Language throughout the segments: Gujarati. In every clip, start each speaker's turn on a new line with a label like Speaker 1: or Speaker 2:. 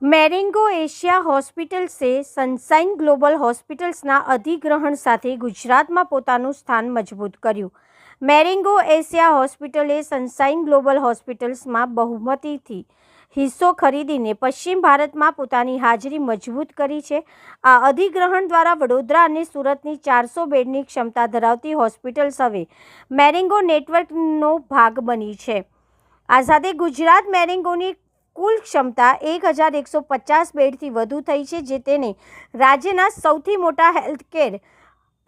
Speaker 1: મેરેંગો એશિયા હોસ્પિટલ્સે સનશાઇન ગ્લોબલ હોસ્પિટલ્સના અધિગ્રહણ સાથે ગુજરાતમાં પોતાનું સ્થાન મજબૂત કર્યું. મેરેંગો એશિયા હોસ્પિટલે સનશાઇન ગ્લોબલ હોસ્પિટલ્સમાં બહુમતીથી હિસ્સો ખરીદીને પશ્ચિમ ભારતમાં પોતાની હાજરી મજબૂત કરી છે. આ અધિગ્રહણ દ્વારા વડોદરા અને સુરતની 400 બેડની ક્ષમતા ધરાવતી હોસ્પિટલ્સ હવે મેરેંગો નેટવર્કનો ભાગ બની છે. આ સાથે ગુજરાત મેરેંગોની કુલ ક્ષમતા 1150 બેડથી વધુ થઈ છે, જે તેને રાજ્યના સૌથી મોટા હેલ્થકેર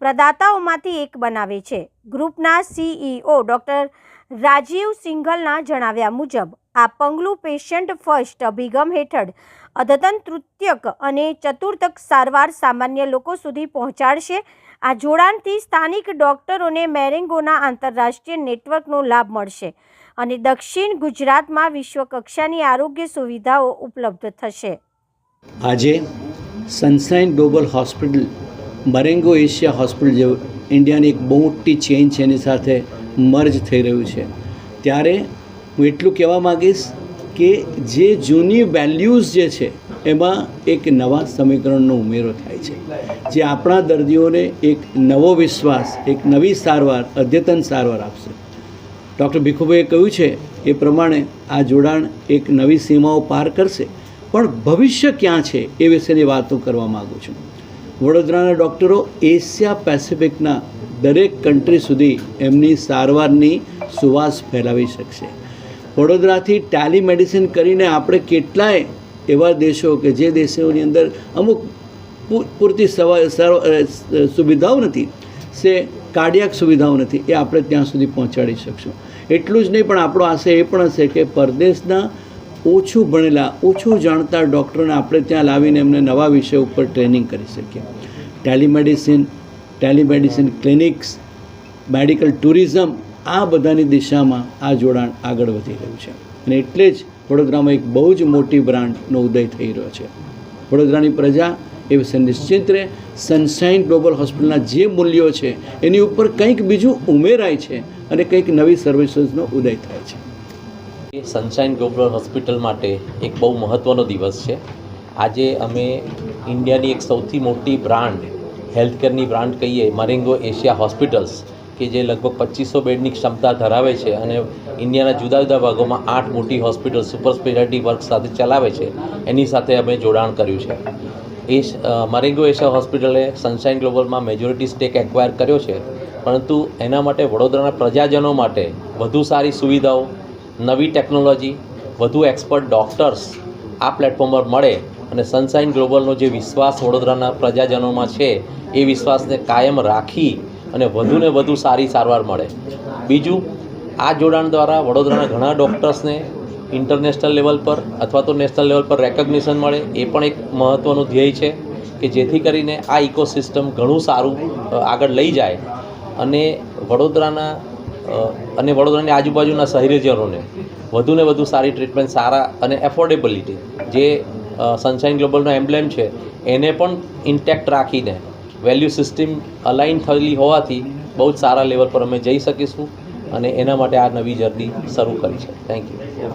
Speaker 1: પ્રદાતાઓમાંથી એક બનાવે છે. ગ્રુપના CEO ડૉક્ટર રાજીવ સિંઘલના જણાવ્યા મુજબ આ પગલું પેશન્ટ ફર્સ્ટ અભિગમ હેઠળ અદ્યતન તૃતીયક અને ચતુર્થક સારવાર સામાન્ય લોકો સુધી પહોંચાડશે. આ જોડાણથી સ્થાનિક ડૉક્ટરોને મેરેંગોના આંતરરાષ્ટ્રીય નેટવર્કનો લાભ મળશે અને દક્ષિણ ગુજરાતમાં વિશ્વકક્ષાની આરોગ્ય સુવિધાઓ ઉપલબ્ધ થશે.
Speaker 2: આજે Sunshine Global Hospital Marengo Asia hospital જેવું ઇન્ડિયાની એક બહુ મોટી ચેઇન છે, એની સાથે મર્જ થઈ રહ્યું છે. ત્યારે હું એટલું કહેવા માગીશ કે જે જૂની વેલ્યુઝ જે છે એમાં એક નવા સમીકરણનો ઉમેરો થાય છે, જે આપણા દર્દીઓને એક નવો વિશ્વાસ, એક નવી સારવાર, અદ્યતન સારવાર આપશે. ડૉક્ટર ભીખુભાઈએ કહ્યું છે એ પ્રમાણે આ જોડાણ એક નવી સીમાઓ પાર કરશે, પણ ભવિષ્ય ક્યાં છે એ વિશેની વાતો કરવા માગું છું. વડોદરાના ડૉક્ટરો એશિયા પેસિફિકના દરેક કન્ટ્રી સુધી એમની સારવારની સુવાસ ફેલાવી શકશે. વડોદરાથી ટેલિમેડિસિન કરીને આપણે કેટલાય એવા દેશો કે જે દેશોની અંદર અમુક પૂરતી સુવિધાઓ નથી, કાર્ડિયાક સુવિધાઓ નથી, એ આપણે ત્યાં સુધી પહોંચાડી શકશું. એટલું જ નહીં, પણ આપણો આશય એ પણ હશે કે પરદેશના ઓછું ભણેલા, ઓછું જાણતા ડૉક્ટરોને આપણે ત્યાં લાવીને એમને નવા વિષય ઉપર ટ્રેનિંગ કરી શકીએ. ટેલિમેડિસિન ક્લિનિક્સ, મેડિકલ ટુરિઝમ, આ બધાની દિશામાં આ જોડાણ આગળ વધી રહ્યું છે અને એટલે જ વડોદરામાં એક બહુ જ મોટી બ્રાન્ડનો ઉદય થઈ રહ્યો છે. વડોદરાની પ્રજા એ વિશે નિશ્ચિત રહે. સનશાઇન ગ્લોબલ હોસ્પિટલના જે મૂલ્યો છે એની ઉપર કંઈક બીજું ઉમેરાય છે અને કંઈક નવી સર્વિસીસનો ઉદય થાય છે.
Speaker 3: સનશાઇન ગ્લોબલ હોસ્પિટલ માટે એક બહુ મહત્ત્વનો દિવસ છે. આજે અમે ઇન્ડિયાની એક સૌથી મોટી બ્રાન્ડ, હેલ્થકેરની બ્રાન્ડ કહીએ, મરેંગો એશિયા હોસ્પિટલ્સ, કે જે લગભગ 2500 બેડની ક્ષમતા ધરાવે છે અને ઇન્ડિયાના જુદા જુદા ભાગોમાં 8 મોટી હોસ્પિટલ સુપર સ્પેશિયાલિટી વર્ક સાથે ચલાવે છે, એની સાથે અમે જોડાણ કર્યું છે. મરેંગો એશિયા હોસ્પિટલે સનશાઇન ગ્લોબલમાં મેજોરિટી સ્ટેક એક્વાયર કર્યો છે, પરંતુ એના માટે વડોદરાના પ્રજાજનો માટે વધુ સારી સુવિધાઓ, નવી ટેકનોલોજી, વધુ એક્સપર્ટ ડૉક્ટર્સ આ પ્લેટફોર્મ પર મળે અને સનશાઇન ગ્લોબલનો જે વિશ્વાસ વડોદરાના પ્રજાજનોમાં છે એ વિશ્વાસને કાયમ રાખી અને વધુને વધુ સારી સારવાર મળે. બીજું, આ જોડાણ દ્વારા વડોદરાના ઘણા ડૉક્ટર્સને ઇન્ટરનેશનલ લેવલ પર અથવા તો નેશનલ લેવલ પર રેકગ્નિશન મળે, એ પણ એક મહત્ત્વનું ધ્યેય છે કે જેથી કરીને આ ઇકોસિસ્ટમ ઘણું સારું આગળ લઈ જાય અને વડોદરાની આજુબાજુના શહેરીજનોને વધુને વધુ સારી ટ્રીટમેન્ટ, સારા અને એફોર્ડેબિલિટી, જે સનશાઇન ગ્લોબલનો એમ્બ્લેમ છે એને પણ ઇન્ટેક્ટ રાખીને વેલ્યુ સિસ્ટમ અલાઇન થયેલી હોવાથી બહુ જ સારા લેવલ પર અમે જઈ શકીશું અને એના માટે આ નવી જર્ની શરૂ કરી છે. Thank you.